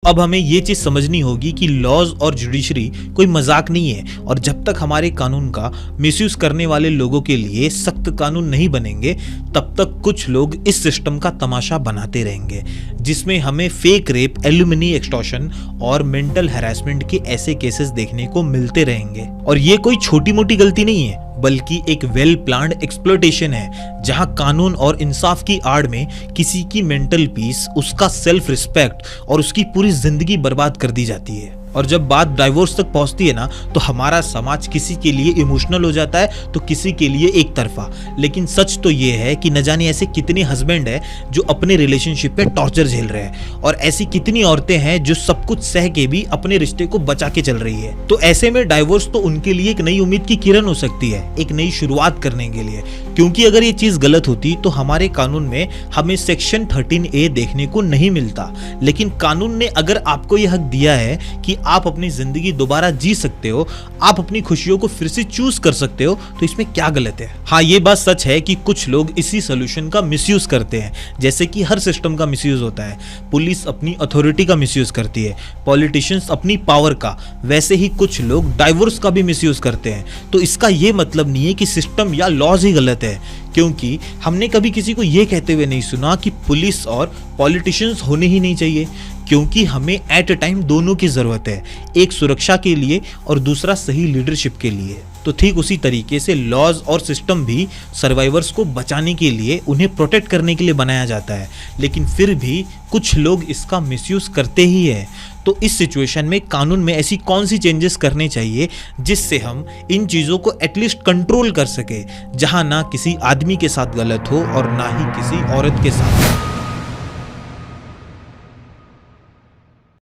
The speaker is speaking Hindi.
अब हमें ये चीज समझनी होगी कि लॉज और जुडिशरी कोई मजाक नहीं है, और जब तक हमारे कानून का मिसयूज करने वाले लोगों के लिए सख्त कानून नहीं बनेंगे तब तक कुछ लोग इस सिस्टम का तमाशा बनाते रहेंगे, जिसमें हमें फेक रेप, एल्यूमिनी एक्सटॉर्शन और मेंटल हैरेसमेंट के ऐसे केसेस देखने को मिलते रहेंगे। और ये कोई छोटी मोटी गलती नहीं है, बल्कि एक वेल प्लान्ड एक्सप्लॉयटेशन है, जहां कानून और इंसाफ की आड़ में किसी की मेंटल पीस, उसका सेल्फ रिस्पेक्ट और उसकी पूरी जिंदगी बर्बाद कर दी जाती है। और जब बात डाइवोर्स तक पहुंचती है ना, तो हमारा समाज किसी के लिए इमोशनल हो जाता है तो किसी के लिए एक तरफा। लेकिन सच तो ये है कि न जाने ऐसे कितने हस्बैंड हैं जो अपने रिलेशनशिप पे टॉर्चर झेल रहे हैं, और ऐसी कितनी औरतें हैं जो सब कुछ सह के भी अपने रिश्ते को बचा के चल रही है। तो ऐसे में डाइवोर्स तो उनके लिए एक नई उम्मीद की किरण हो सकती है, एक नई शुरुआत करने के लिए। क्योंकि अगर ये चीज गलत होती तो हमारे कानून में हमें सेक्शन 13A देखने को नहीं मिलता। लेकिन कानून ने अगर आपको यह हक दिया है कि आप अपनी जिंदगी दोबारा जी सकते हो, आप अपनी खुशियों को फिर से चूज कर सकते हो, तो इसमें क्या गलत है। हाँ, ये बात सच है कि कुछ लोग इसी सोल्यूशन का मिसयूज करते हैं, जैसे कि हर सिस्टम का मिसयूज होता है। पुलिस अपनी अथॉरिटी का मिसयूज करती है, पॉलिटिशियंस अपनी पावर का, वैसे ही कुछ लोग डाइवोर्स का भी मिसयूज करते हैं। तो इसका ये मतलब नहीं है कि सिस्टम या लॉज ही गलत है, क्योंकि हमने कभी किसी को ये कहते हुए नहीं सुना कि पुलिस और पॉलिटिशियंस होने ही नहीं चाहिए, क्योंकि हमें एट अ टाइम दोनों की जरूरत है, एक सुरक्षा के लिए और दूसरा सही लीडरशिप के लिए। तो ठीक उसी तरीके से लॉज और सिस्टम भी सर्वाइवर्स को बचाने के लिए, उन्हें प्रोटेक्ट करने के लिए बनाया जाता है, लेकिन फिर भी कुछ लोग इसका मिसयूज करते ही है। तो इस सिचुएशन में कानून में ऐसी कौन सी चेंजेस करने चाहिए जिससे हम इन चीज़ों को एटलीस्ट कंट्रोल कर सके, जहां ना किसी आदमी के साथ गलत हो और ना ही किसी औरत के साथ।